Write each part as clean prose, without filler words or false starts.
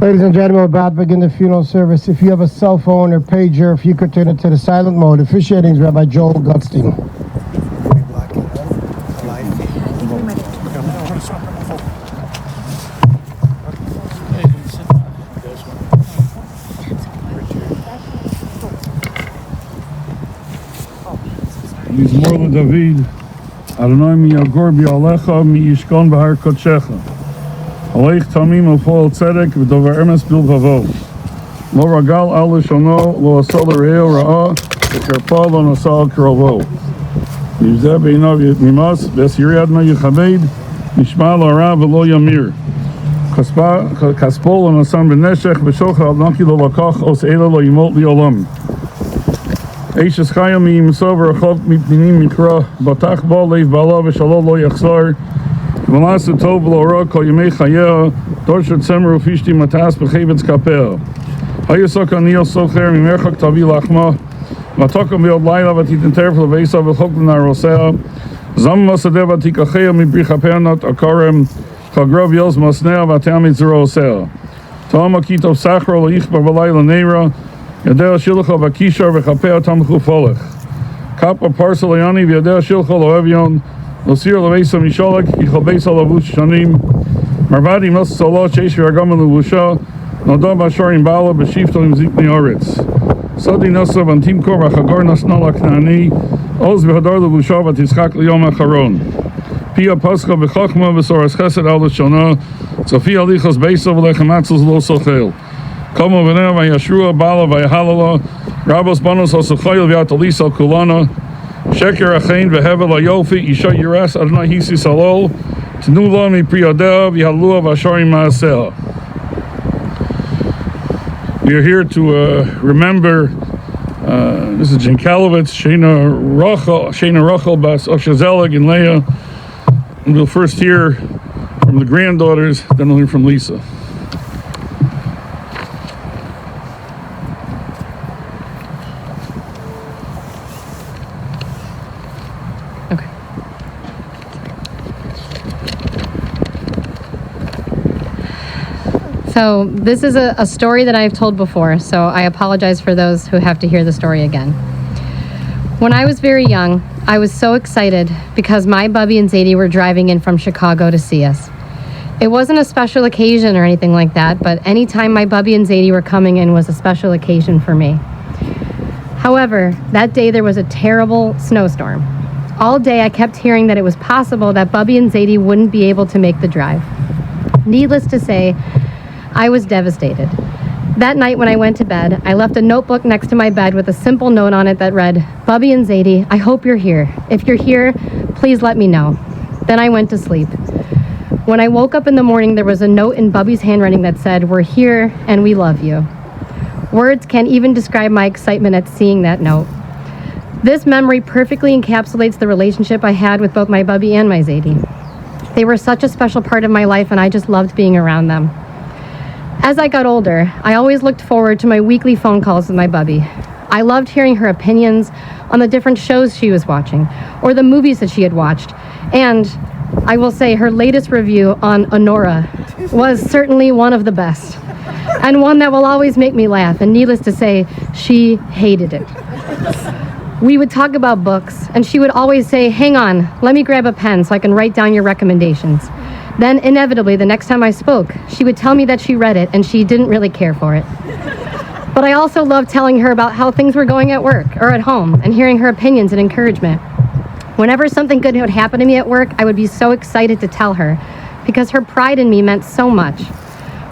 Ladies and gentlemen, we're about to begin the funeral service. If you have a cell phone or pager, if you could turn it to the silent mode. Officiating is Rabbi Joel Gutstein. Mizmor David, Adonai mi yagor bi alecha mi yishkon b'har kodshecha. Aleich tamim ufol tzedek v'dover emes bil vavo. Lo ragal al lishono lo asal l'reo ra'a v'kerpa lo nasal k'rovo. Yivzeh beinav mimas v'es yiriad ma yichabed nishma l'ara v'lo yamir. Kaspo lo nasan b'neshech v'shocha al naki lo lakach os eila lo yimot li olam. Eishes chayim mi yimsover achov mipninim mikra batach ba leiv bala v'shalom lo yachzar v'las tov lo ra kol yemei chayeh dorshet semer ufishti matas b'chevetz kapel hayasok aniyel socher mimerchak tavi lachma v'takom v'yod laila v'titenter v'leveisa v'chok v'narosea zam masadev v'tikachea mibrichapenat akarem chagrav yos masnea v'atam mitzrosea tam akitov sachro lo'ichba v'layla neira Yadea Shilcha Vakishar Vechapea Tamchu Folech. Kappa Parsalayani Vyadea Shilcha Loevion Losir Levesa Misholek Yichabesa Lavush Shanim Marvadi Mas Salah Cheshi Ragaman Luvusha Nodam Basharim Bala Beshiftalim Zikni Oritz Sadi Nasa Vantim Kor Vachagor Nasnala Knani Oz Vihadar Luvusha Vatiskak Liyom Acharon Pia Pascha Vechachma Vesoras Chesed Al Shana Sophia Lichas Beisa Velechamatzus Lo Sochel Como v'nei v'yashrua bala v'yahalala Rabos banos ha'suchayil v'yatalisa kulana Sheker achein v'hevel ha'yofi Isha yiras Adonai hisi salol Tenu lo mi priyadeh v'yahalua v'asharim ma'aseh. We are here to remember Mrs. Jankelovitz, Shana Rachel Bas Oshazelig and Leah. And we'll first hear from the granddaughters, then we'll hear from Lisa. So this is a story that I've told before, so I apologize for those who have to hear the story again. When I was very young, I was so excited because my Bubby and Zadie were driving in from Chicago to see us. It wasn't a special occasion or anything like that, but anytime my Bubby and Zadie were coming in was a special occasion for me. However, that day there was a terrible snowstorm. All day I kept hearing that it was possible that Bubby and Zadie wouldn't be able to make the drive. Needless to say, I was devastated. That night when I went to bed, I left a notebook next to my bed with a simple note on it that read, "Bubby and Zadie, I hope you're here. If you're here, please let me know." Then I went to sleep. When I woke up in the morning, there was a note in Bubby's handwriting that said, "We're here and we love you." Words can't even describe my excitement at seeing that note. This memory perfectly encapsulates the relationship I had with both my Bubby and my Zadie. They were such a special part of my life and I just loved being around them. As I got older, I always looked forward to my weekly phone calls with my Bubby. I loved hearing her opinions on the different shows she was watching, or the movies that she had watched. And I will say her latest review on Honora was certainly one of the best, and one that will always make me laugh, and needless to say, she hated it. We would talk about books, and she would always say, "Hang on, let me grab a pen so I can write down your recommendations." Then, inevitably, the next time I spoke, she would tell me that she read it and she didn't really care for it. But I also loved telling her about how things were going at work or at home and hearing her opinions and encouragement. Whenever something good would happen to me at work, I would be so excited to tell her because her pride in me meant so much.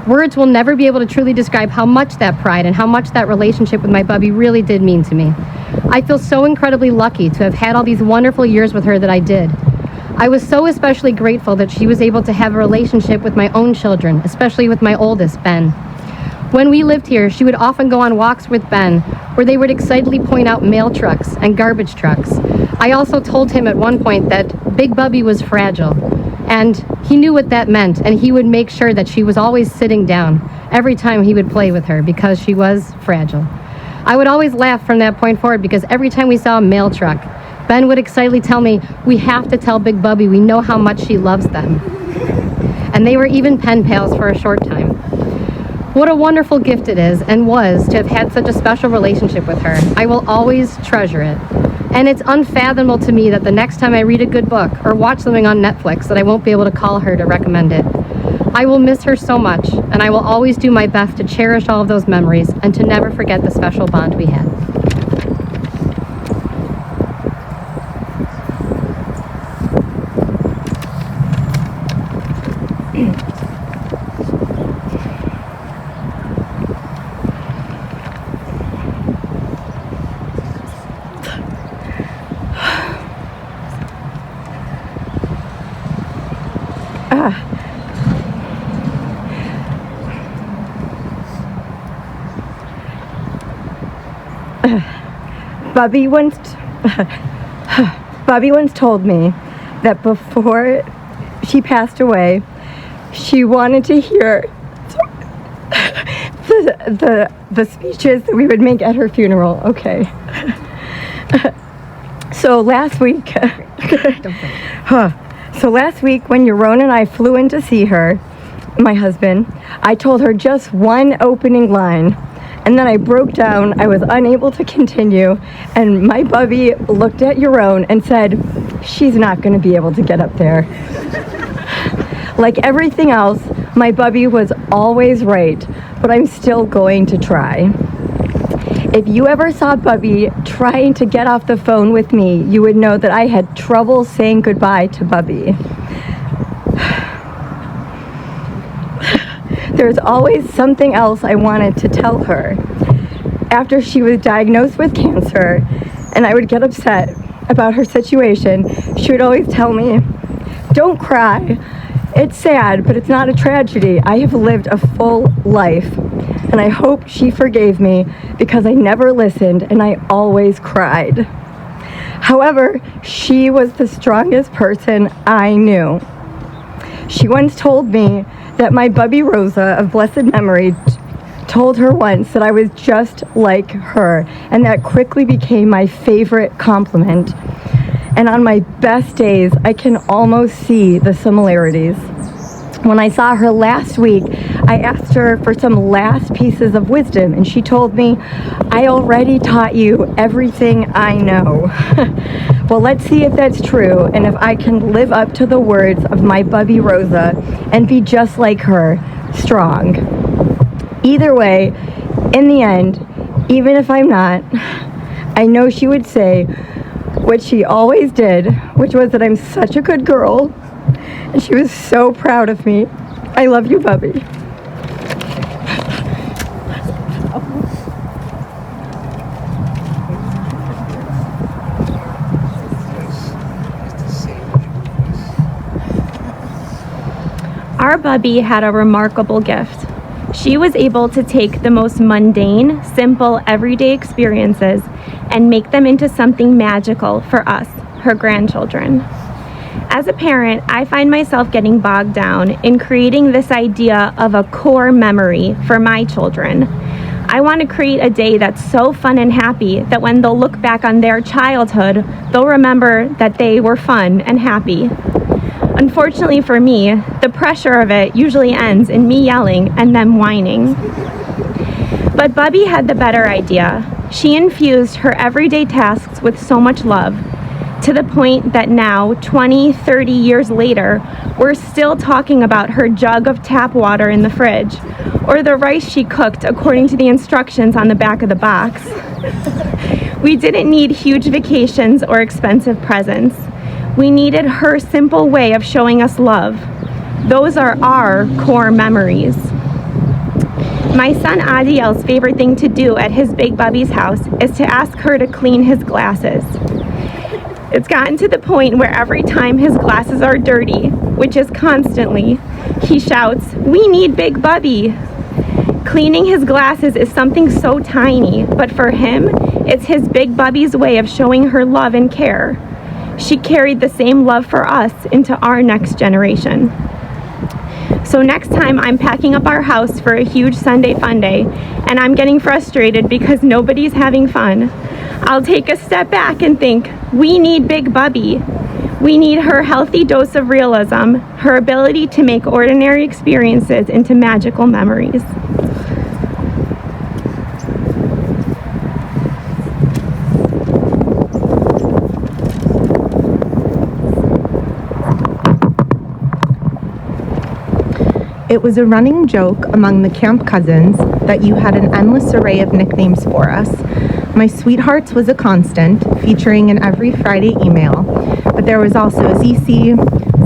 Words will never be able to truly describe how much that pride and how much that relationship with my Bubby really did mean to me. I feel so incredibly lucky to have had all these wonderful years with her that I did. I was so especially grateful that she was able to have a relationship with my own children, especially with my oldest, Ben. When we lived here, she would often go on walks with Ben, where they would excitedly point out mail trucks and garbage trucks. I also told him at one point that Big Bubby was fragile, and he knew what that meant, and he would make sure that she was always sitting down every time he would play with her because she was fragile. I would always laugh from that point forward because every time we saw a mail truck, Ben would excitedly tell me, "We have to tell Big Bubby, we know how much she loves them." And they were even pen pals for a short time. What a wonderful gift it is and was to have had such a special relationship with her. I will always treasure it. And it's unfathomable to me that the next time I read a good book or watch something on Netflix that I won't be able to call her to recommend it. I will miss her so much, and I will always do my best to cherish all of those memories and to never forget the special bond we had. Bobby once told me that before she passed away, she wanted to hear the speeches that we would make at her funeral. Okay. So last week, when Yaron and I flew in to see her, my husband, I told her just one opening line. And then I broke down, I was unable to continue, and my bubby looked at Yaron and said, she's not going to be able to get up there. Like everything else, my bubby was always right, but I'm still going to try. If you ever saw Bubby trying to get off the phone with me, you would know that I had trouble saying goodbye to Bubby. There's always something else I wanted to tell her. After she was diagnosed with cancer, and I would get upset about her situation, she would always tell me, "Don't cry. It's sad, but it's not a tragedy. I have lived a full life." And I hope she forgave me because I never listened and I always cried. However, she was the strongest person I knew. She once told me that my bubby Rosa of blessed memory told her once that I was just like her, and that quickly became my favorite compliment. And on my best days, I can almost see the similarities. When I saw her last week, I asked her for some last pieces of wisdom, and she told me, "I already taught you everything I know." Well, let's see if that's true, and if I can live up to the words of my bubby Rosa and be just like her, strong. Either way, in the end, even if I'm not, I know she would say what she always did, which was that I'm such a good girl, and she was so proud of me. I love you, Bubby. Our Bubby had a remarkable gift. She was able to take the most mundane, simple, everyday experiences and make them into something magical for us, her grandchildren. As a parent, I find myself getting bogged down in creating this idea of a core memory for my children. I want to create a day that's so fun and happy that when they'll look back on their childhood, they'll remember that they were fun and happy. Unfortunately for me, the pressure of it usually ends in me yelling and them whining. But Bubby had the better idea. She infused her everyday tasks with so much love, to the point that now, 20, 30 years later, we're still talking about her jug of tap water in the fridge, or the rice she cooked according to the instructions on the back of the box. We didn't need huge vacations or expensive presents. We needed her simple way of showing us love. Those are our core memories. My son Adiel's favorite thing to do at his big Bubby's house is to ask her to clean his glasses. It's gotten to the point where every time his glasses are dirty, which is constantly, he shouts, "We need Big Bubby." Cleaning his glasses is something so tiny, but for him, it's his big Bubby's way of showing her love and care. She carried the same love for us into our next generation. So next time I'm packing up our house for a huge Sunday fun day, and I'm getting frustrated because nobody's having fun, I'll take a step back and think, we need Big Bubby. We need her healthy dose of realism, her ability to make ordinary experiences into magical memories. It was a running joke among the camp cousins that you had an endless array of nicknames for us. My Sweethearts was a constant, featuring in every Friday email, but there was also ZC,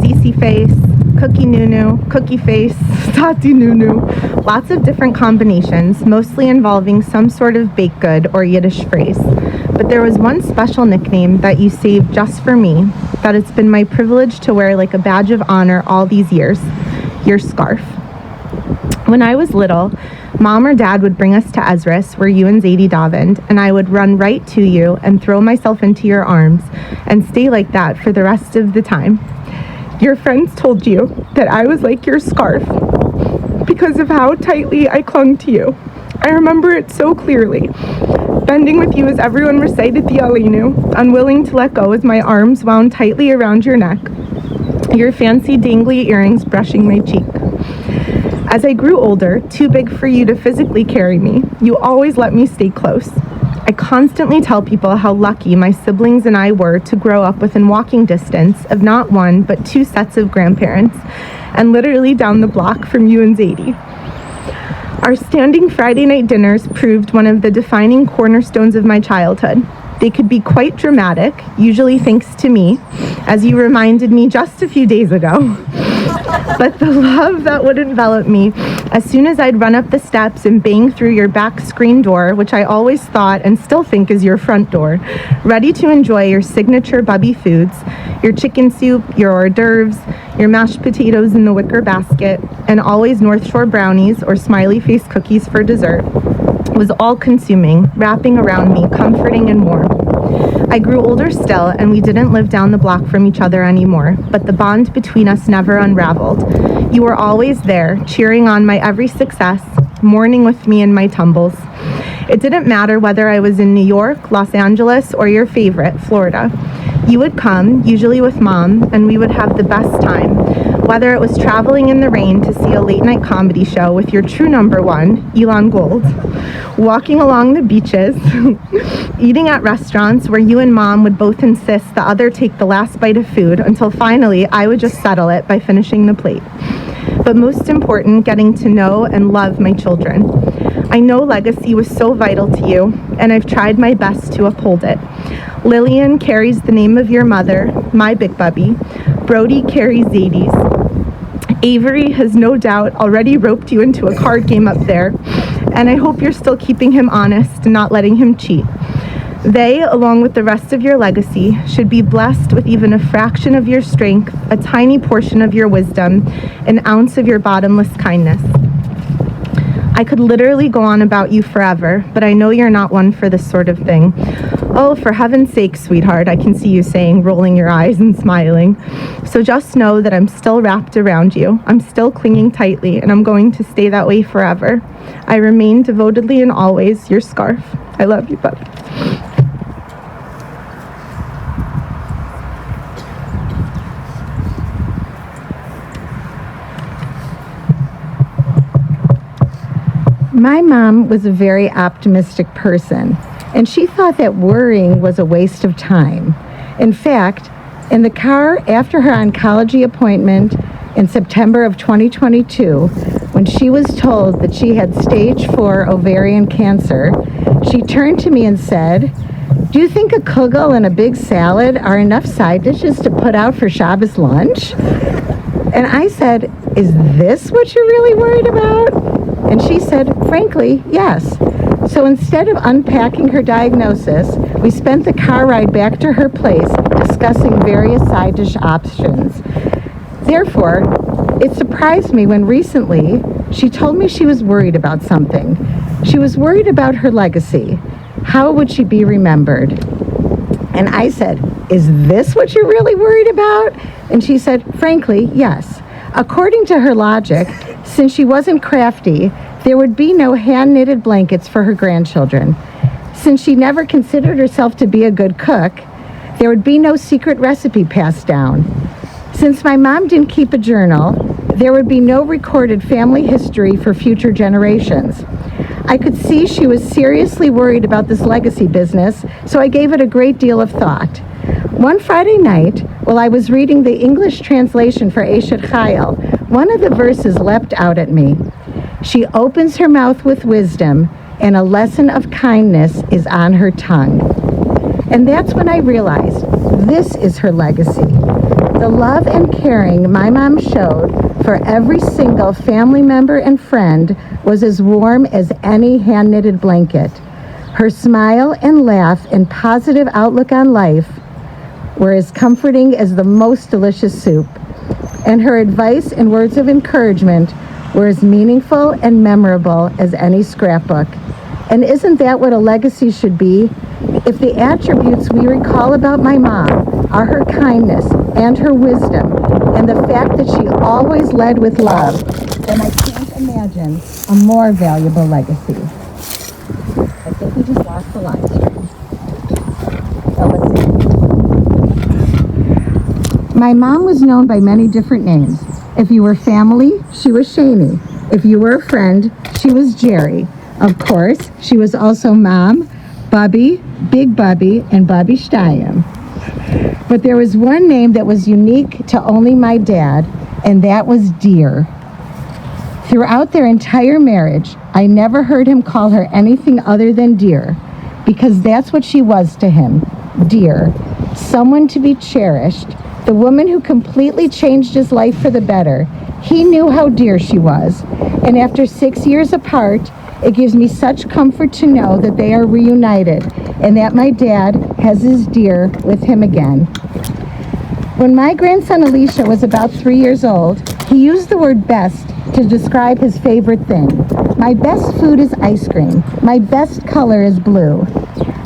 ZC Face, Cookie Nunu, Cookie Face, Tati Nunu, lots of different combinations, mostly involving some sort of baked good or Yiddish phrase. But there was one special nickname that you saved just for me, that it's been my privilege to wear like a badge of honor all these years, your scarf. When I was little, Mom or Dad would bring us to Ezra's, where you and Zadie davened, and I would run right to you and throw myself into your arms and stay like that for the rest of the time. Your friends told you that I was like your scarf because of how tightly I clung to you. I remember it so clearly, bending with you as everyone recited the Aleinu, unwilling to let go as my arms wound tightly around your neck, your fancy dangly earrings brushing my cheek. As I grew older, too big for you to physically carry me, you always let me stay close. I constantly tell people how lucky my siblings and I were to grow up within walking distance of not one, but two sets of grandparents, and literally down the block from you and Zadie. Our standing Friday night dinners proved one of the defining cornerstones of my childhood. They could be quite dramatic, usually thanks to me, as you reminded me just a few days ago. But the love that would envelop me as soon as I'd run up the steps and bang through your back screen door, which I always thought and still think is your front door, ready to enjoy your signature Bubby foods, your chicken soup, your hors d'oeuvres, your mashed potatoes in the wicker basket, and always North Shore brownies or smiley face cookies for dessert, was all-consuming, wrapping around me, comforting and warm. I grew older still, and we didn't live down the block from each other anymore, but the bond between us never unraveled. You were always there, cheering on my every success, mourning with me in my tumbles. It didn't matter whether I was in New York, Los Angeles, or your favorite, Florida. You would come, usually with Mom, and we would have the best time, whether it was traveling in the rain to see a late-night comedy show with your true number one, Elon Gold, walking along the beaches, eating at restaurants where you and Mom would both insist the other take the last bite of food until finally I would just settle it by finishing the plate. But most important, getting to know and love my children. I know legacy was so vital to you, and I've tried my best to uphold it. Lillian carries the name of your mother, my big bubby. Brody carries Zadie's. Avery has no doubt already roped you into a card game up there, and I hope you're still keeping him honest and not letting him cheat. They, along with the rest of your legacy, should be blessed with even a fraction of your strength, a tiny portion of your wisdom, an ounce of your bottomless kindness. I could literally go on about you forever, but I know you're not one for this sort of thing. Oh, for heaven's sake, sweetheart, I can see you saying, rolling your eyes and smiling. So just know that I'm still wrapped around you. I'm still clinging tightly, and I'm going to stay that way forever. I remain devotedly and always your scarf. I love you, bub. My mom was a very optimistic person, and she thought that worrying was a waste of time. In fact, in the car after her oncology appointment in September of 2022, when she was told that she had stage 4 ovarian cancer, she turned to me and said, "Do you think a kugel and a big salad are enough side dishes to put out for Shabbos lunch?" And I said, "Is this what you're really worried about?" And she said, "Frankly, yes." So instead of unpacking her diagnosis, we spent the car ride back to her place discussing various side dish options. Therefore, it surprised me when recently she told me she was worried about something. She was worried about her legacy. How would she be remembered? And I said, "Is this what you're really worried about?" And she said, "Frankly, yes." According to her logic, since she wasn't crafty, there would be no hand-knitted blankets for her grandchildren. Since she never considered herself to be a good cook, there would be no secret recipe passed down. Since my mom didn't keep a journal, there would be no recorded family history for future generations. I could see she was seriously worried about this legacy business, so I gave it a great deal of thought. One Friday night, while I was reading the English translation for Eshet Chayil, One of the verses leapt out at me. She opens her mouth with wisdom, and a lesson of kindness is on her tongue. And that's when I realized this is her legacy. The love and caring my mom showed for every single family member and friend was as warm as any hand-knitted blanket. Her smile and laugh and positive outlook on life were as comforting as the most delicious soup. And her advice and words of encouragement were as meaningful and memorable as any scrapbook. And isn't that what a legacy should be? If the attributes we recall about my mom are her kindness and her wisdom and the fact that she always led with love, then I can't imagine a more valuable legacy. I think we just lost the live stream. So let's see. My mom was known by many different names. If you were family, she was Shani. If you were a friend, she was Jerry. Of course, she was also Mom, Bubby, Big Bubby, and Bubby Stein. But there was one name that was unique to only my dad, and that was Dear. Throughout their entire marriage, I never heard him call her anything other than Dear, because that's what she was to him, Dear, someone to be cherished, the woman who completely changed his life for the better. He knew how dear she was, and after 6 years apart, it gives me such comfort to know that they are reunited and that my dad has his Dear with him again. When my grandson Alicia was about 3 years old, he used the word best to describe his favorite thing. My best food is ice cream. My best color is blue.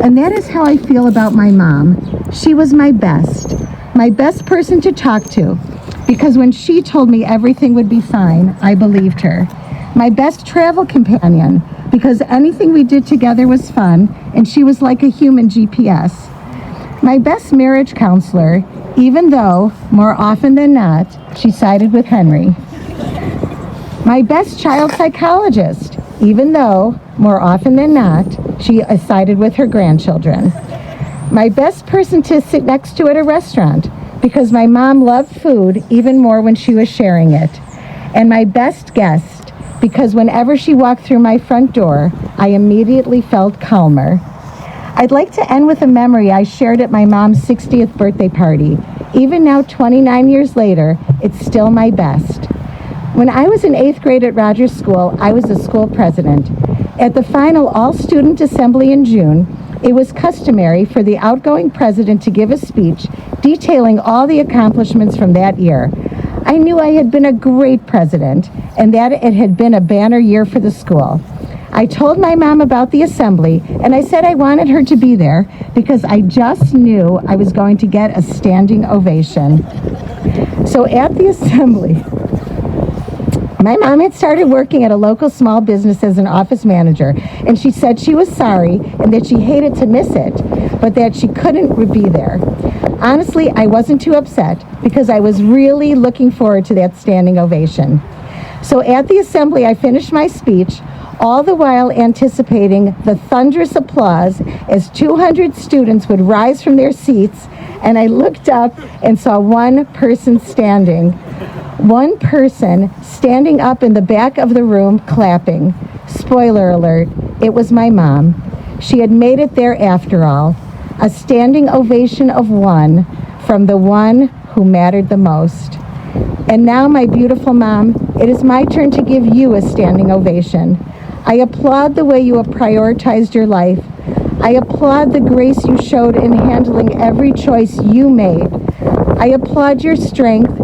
And that is how I feel about my mom. She was my best person to talk to, because when she told me everything would be fine, I believed her. My best travel companion, because anything we did together was fun, and she was like a human GPS. My best marriage counselor, even though, more often than not, she sided with Henry. My best child psychologist, even though, more often than not, she sided with her grandchildren. My best person to sit next to at a restaurant, because my mom loved food even more when she was sharing it. And my best guest, because whenever she walked through my front door, I immediately felt calmer. I'd like to end with a memory I shared at my mom's 60th birthday party. Even now, 29 years later, it's still my best. When I was in 8th grade at Rogers School, I was the school president. At the final all-student assembly in June, it was customary for the outgoing president to give a speech detailing all the accomplishments from that year. I knew I had been a great president and that it had been a banner year for the school. I told my mom about the assembly, and I said I wanted her to be there because I just knew I was going to get a standing ovation. So at the assembly, my mom had started working at a local small business as an office manager, and she said she was sorry and that she hated to miss it, but that she couldn't be there. Honestly, I wasn't too upset because I was really looking forward to that standing ovation. So at the assembly, I finished my speech, all the while anticipating the thunderous applause as 200 students would rise from their seats, and I looked up and saw one person standing. One person standing up in the back of the room clapping. Spoiler alert, it was my mom. She had made it there after all. A standing ovation of one from the one who mattered the most. And now, my beautiful mom, it is my turn to give you a standing ovation. I applaud the way you have prioritized your life. I applaud the grace you showed in handling every choice you made. I applaud your strength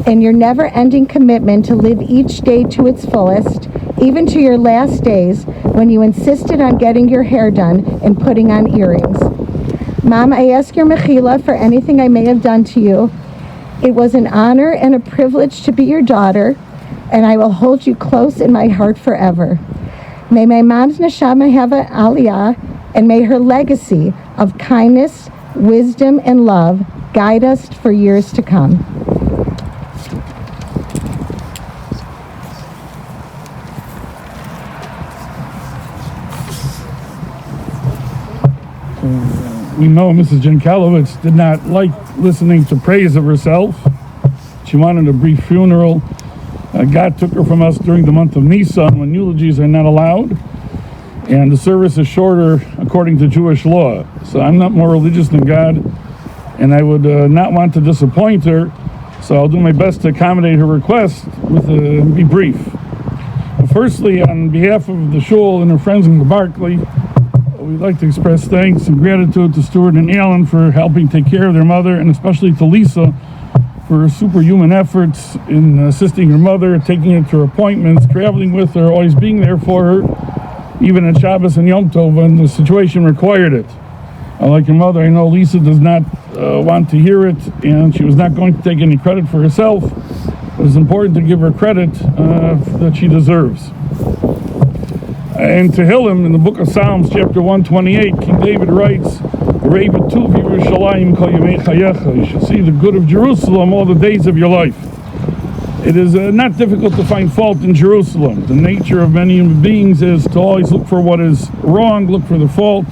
and your never-ending commitment to live each day to its fullest, even to your last days when you insisted on getting your hair done and putting on earrings. Mom, I ask your mechila for anything I may have done to you. It was an honor and a privilege to be your daughter, and I will hold you close in my heart forever. May my mom's neshama have an aliyah, and may her legacy of kindness, wisdom, and love guide us for years to come. We know Mrs. Jankelovitz did not like listening to praise of herself. She wanted a brief funeral. God took her from us during the month of Nisan when eulogies are not allowed, and the service is shorter according to Jewish law. So I'm not more religious than God, and I would not want to disappoint her, so I'll do my best to accommodate her request with be brief. Firstly, on behalf of the shul and her friends in the Barclay, we'd like to express thanks and gratitude to Stuart and Alan for helping take care of their mother, and especially to Lisa for her superhuman efforts in assisting her mother, taking her to her appointments, traveling with her, always being there for her, even at Shabbos and Yom Tov when the situation required it. Like your mother, I know Lisa does not want to hear it, and she was not going to take any credit for herself. But it's important to give her credit that she deserves. In Tehillim, in the book of Psalms, chapter 128, King David writes, you should see the good of Jerusalem all the days of your life. It is not difficult to find fault in Jerusalem. The nature of many human beings is to always look for what is wrong, look for the fault,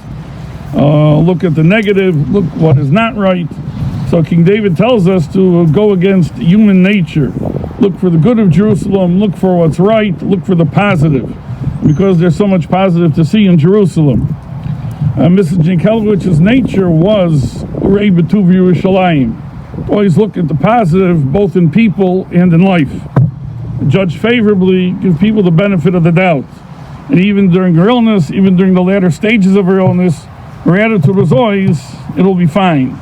look at the negative, look what is not right. So King David tells us to go against human nature. Look for the good of Jerusalem, look for what's right, look for the positive, because there's so much positive to see in Jerusalem. Mrs. Jankelovitz's nature was Rei B'tuv Yerushalayim. Always look at the positive, both in people and in life. Judge favorably, give people the benefit of the doubt. And even during her illness, even during the latter stages of her illness, her attitude was always, it'll be fine.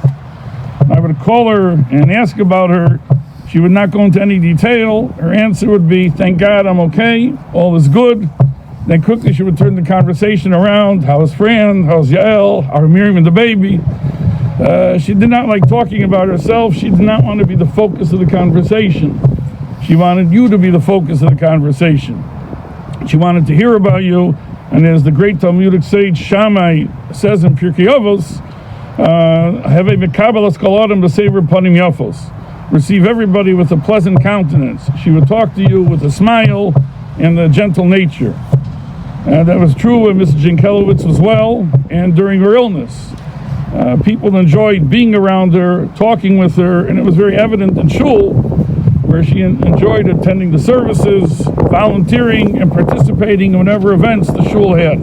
I would call her and ask about her. She would not go into any detail. Her answer would be, thank God I'm okay, all is good. Then quickly she would turn the conversation around. How's Fran? How's Yael? How are Miriam and the baby? She did not like talking about herself. She did not want to be the focus of the conversation. She wanted you to be the focus of the conversation. She wanted to hear about you. And as the great Talmudic sage Shammai says in Pirkei Avos, receive everybody with a pleasant countenance. She would talk to you with a smile and a gentle nature. That was true when Mrs. Jankelovitz was well and during her illness. People enjoyed being around her, talking with her, and it was very evident in shul, where she enjoyed attending the services, volunteering, and participating in whatever events the shul had.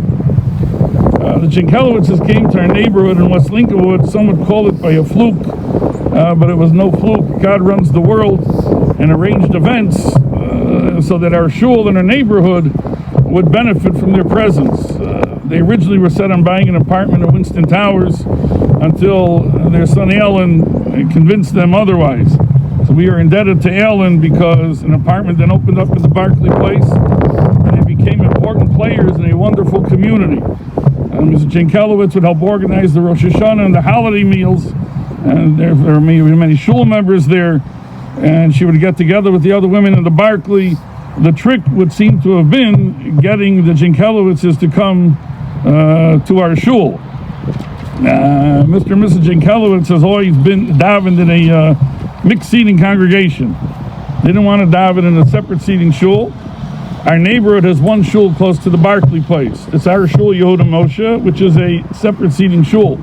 The Jankelovitzes came to our neighborhood in West Lincolnwood. Some would call it by a fluke, but it was no fluke. God runs the world and arranged events so that our shul and our neighborhood would benefit from their presence. They originally were set on buying an apartment in Winston Towers until their son Alan convinced them otherwise. So we are indebted to Alan because an apartment then opened up in the Barclay Place, and they became important players in a wonderful community. Mrs. Jankelovitz would help organize the Rosh Hashanah and the holiday meals, and there were many shul members there, and she would get together with the other women in the Barclay. The trick would seem to have been getting the Jankelovitzes to come to our shul. Mr. and Mrs. Jankelovitz has always been davened in a mixed seating congregation. They didn't want to daven in a separate seating shul. Our neighborhood has one shul close to the Barclay Place. It's our shul, Yehuda Moshe, which is a separate seating shul.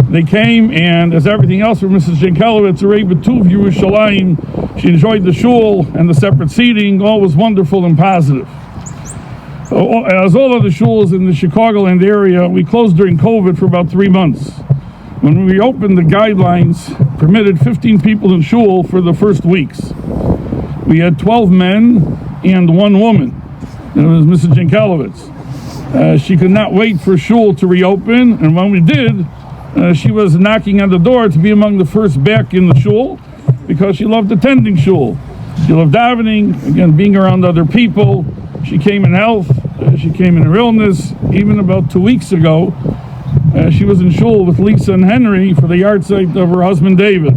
They came, and as everything else for Mrs. Jankelovitz, Rei B'tuv Yerushalayim, she enjoyed the shul and the separate seating. All was wonderful and positive. As all other shuls in the Chicagoland area, we closed during COVID for about 3 months. When we reopened, the guidelines permitted 15 people in shul for the first weeks. We had 12 men and 1 woman. It was Mrs. Jankelovitz. She could not wait for shul to reopen, and when we did, she was knocking on the door to be among the first back in the shul because she loved attending shul. She loved davening, again, being around other people. She came in health. She came in her illness. Even about 2 weeks ago, she was in shul with Lisa and Henry for the yahrzeit of her husband David.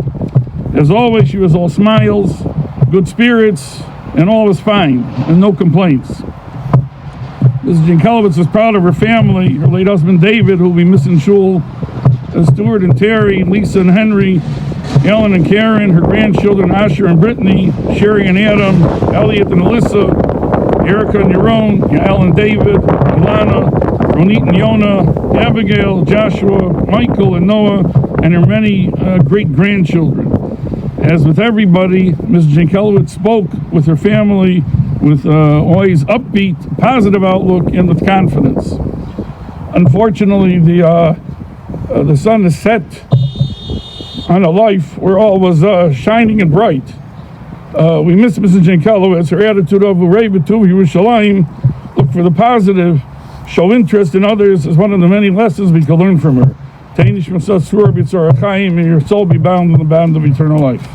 As always, she was all smiles, good spirits, and all was fine, and no complaints. Mrs. Jankelovitz was proud of her family, her late husband David, who will be missing shul, Stuart and Terry, Lisa and Henry, Ellen and Karen, her grandchildren Asher and Brittany, Sherry and Adam, Elliot and Alyssa, Erica and Yaron, Yael and David, Ilana, Ronit and Yona, Abigail, Joshua, Michael and Noah, and her many great-grandchildren. As with everybody, Ms. Jankelovitz spoke with her family with always upbeat, positive outlook and with confidence. Unfortunately, the sun is set on a life where all was shining and bright. We miss Mrs. Jankelovitz. Her attitude of Urei B'tuv Yerushalayim, look for the positive, show interest in others is one of the many lessons we can learn from her. May your soul be bound in the bond of eternal life.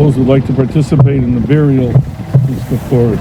those who would like to participate in the burial, please come forward.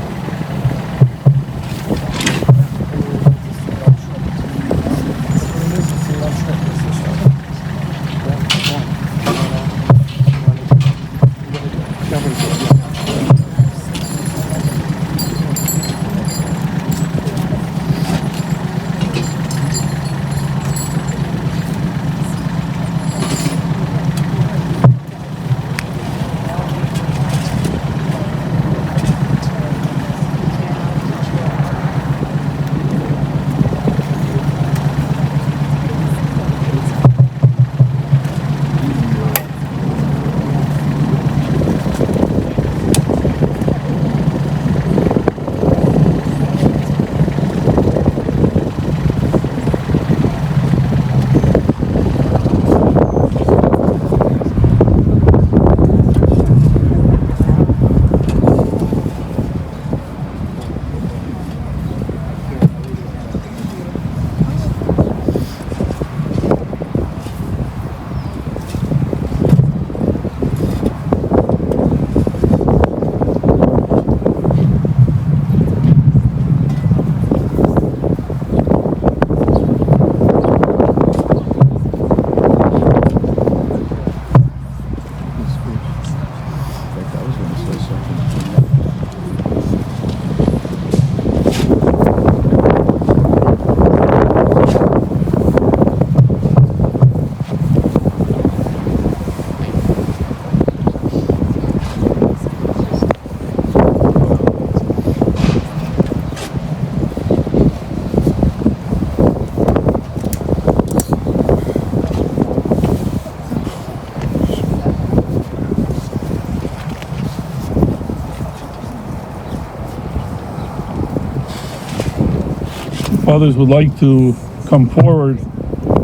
Others would like to come forward,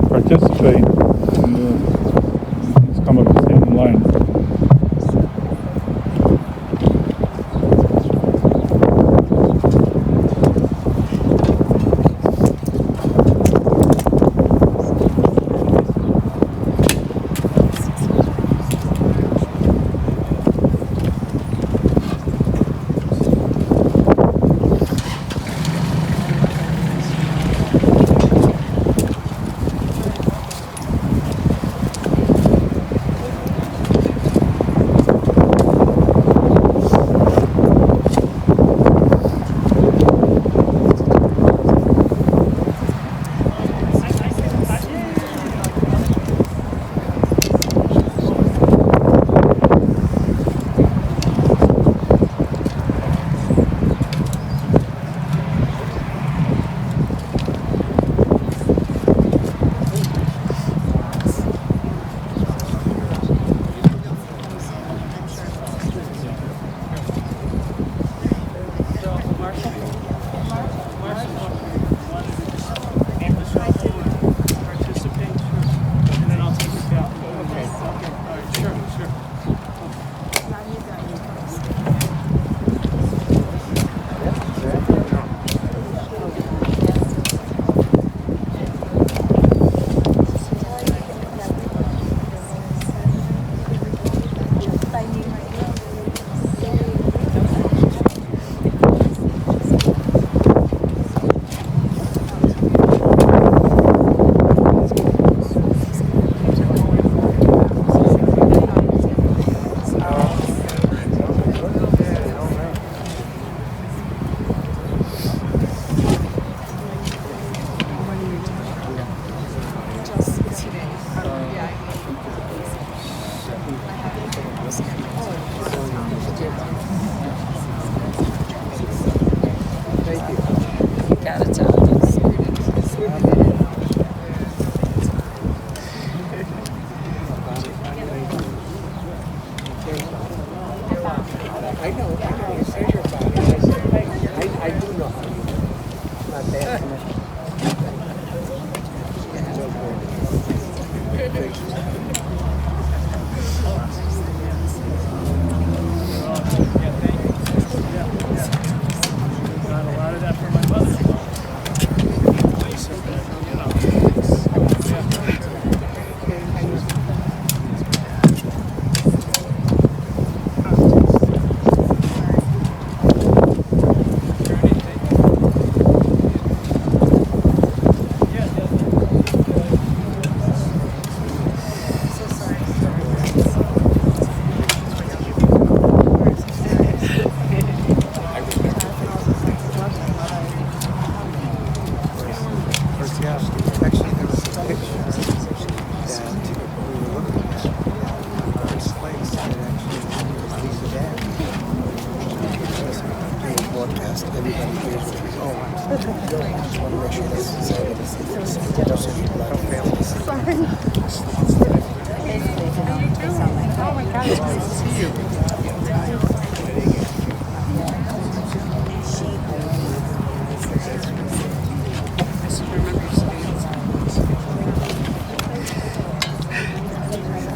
participate, please come up and stand in line.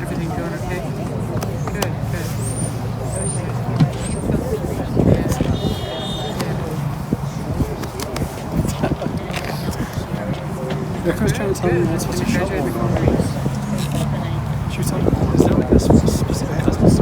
Everything going okay? Good, good. Rebecca was trying to tell me that it's supposed to Graduated shovel. before Marines. She was talking about, is there like a specific business?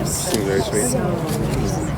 Seems very sweet.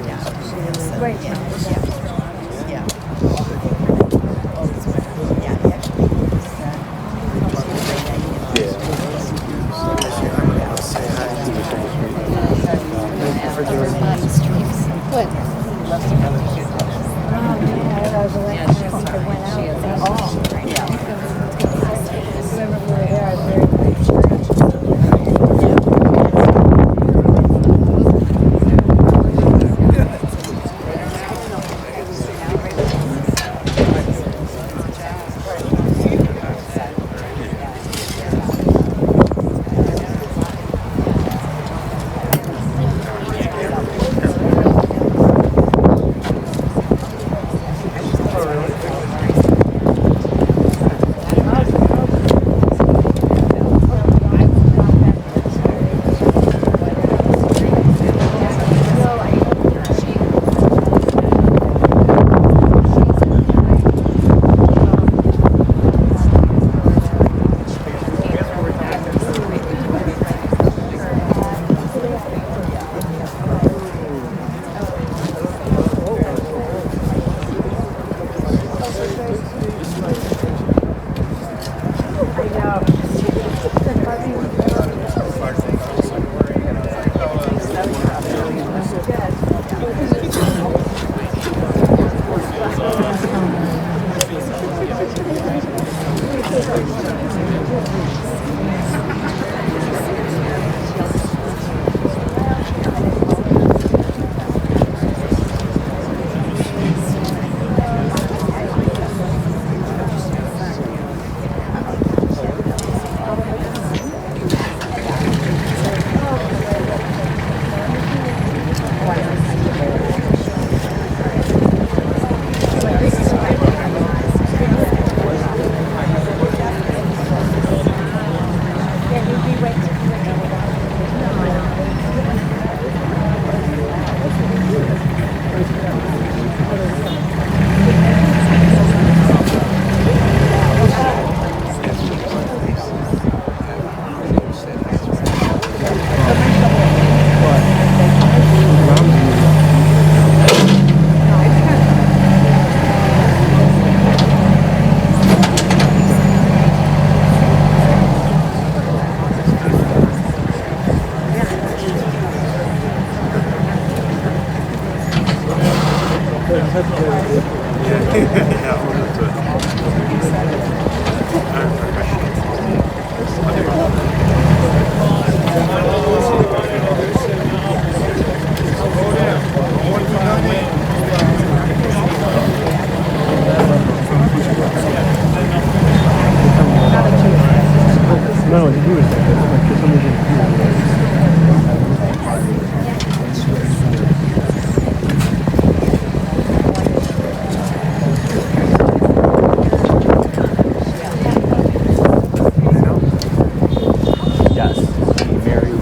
Yes, Mary.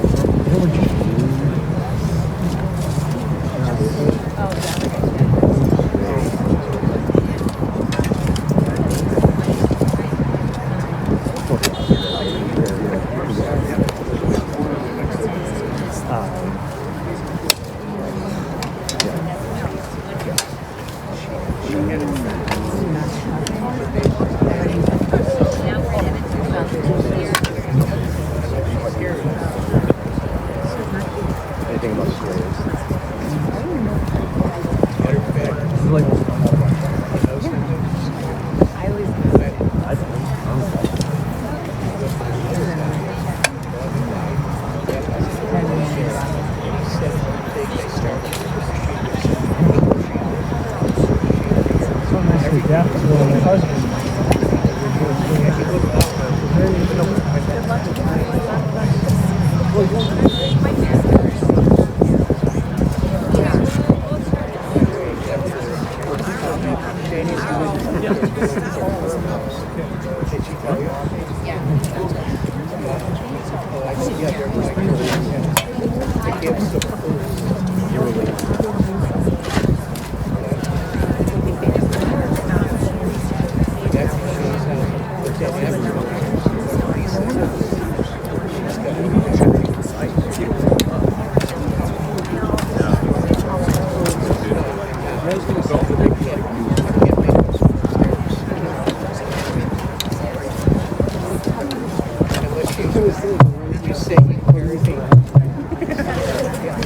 You say you carry me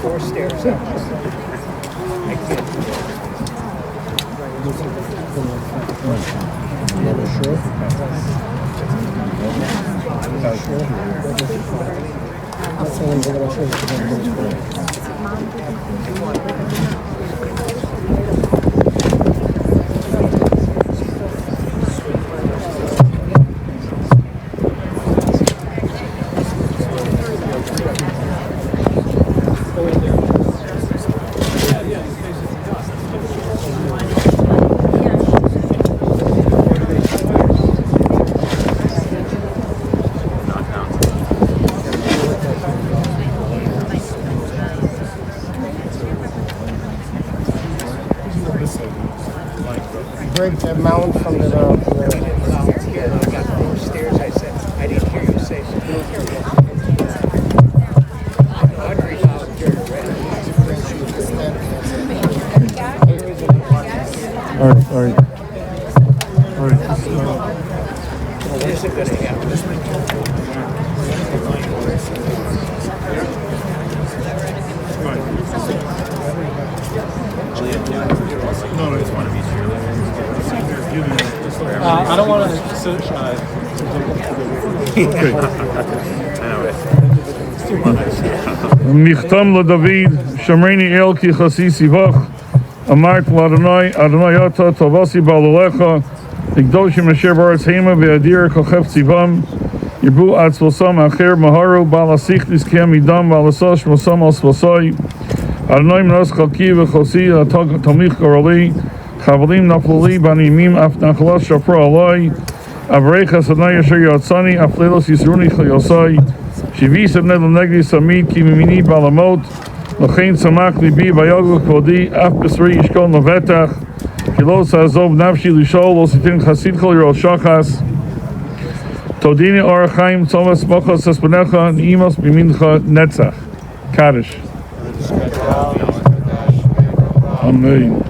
4 stairs up. I can't do Break the mount from the here. I got 4 stairs. I said, I didn't hear you say Audrey's out there All right. This isn't going to happen. I don't want to sit shy. Michtam LeDavid, Shamreni El Ki Chasi Sivach, Amart LaDonai, Adonai Ata Tavasi Ba'alecha, Igdoshim Asher Baratz Hema Ve'adir Kochef Tzivam, Yibu Ad Svosam Acher Maharu Ba'alasich Niskem Idam Ba'alasosh Mosam Al Svosai, Adonai Mnos Chalki V'chosi Tamich Gorali, Chavalim Naflali Banimim Af Nachlas Shafra Alai, Avrecha Sanai Asher Yatzani Aflelos Yisruni Chayosai, Shivis Abnei L'Negri Samid Ki Mimini Balamot, L'chein Samach Libi Vayogu Kvodi Af Besri Yishkon Levetach, Kilo Sazov Nafshi Lishol Lo Sitin Chasid Chol Yerol Shachas, Todini Orachaim Tzomas Mochos Espenecha Ni'imos Bimincha Netzach. Kaddish. Amen.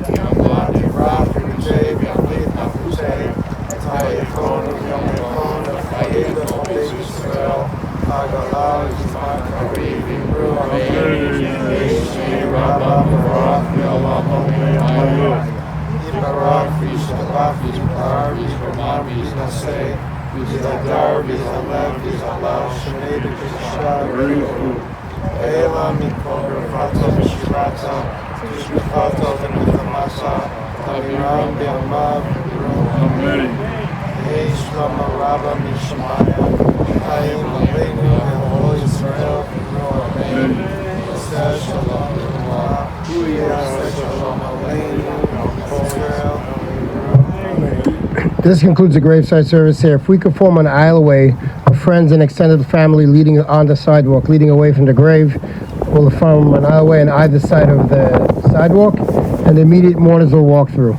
This concludes the graveside service here. If we could form an aisleway of friends and extended family leading on the sidewalk, leading away from the grave, we'll form an aisleway on either side of the sidewalk, and the immediate mourners will walk through.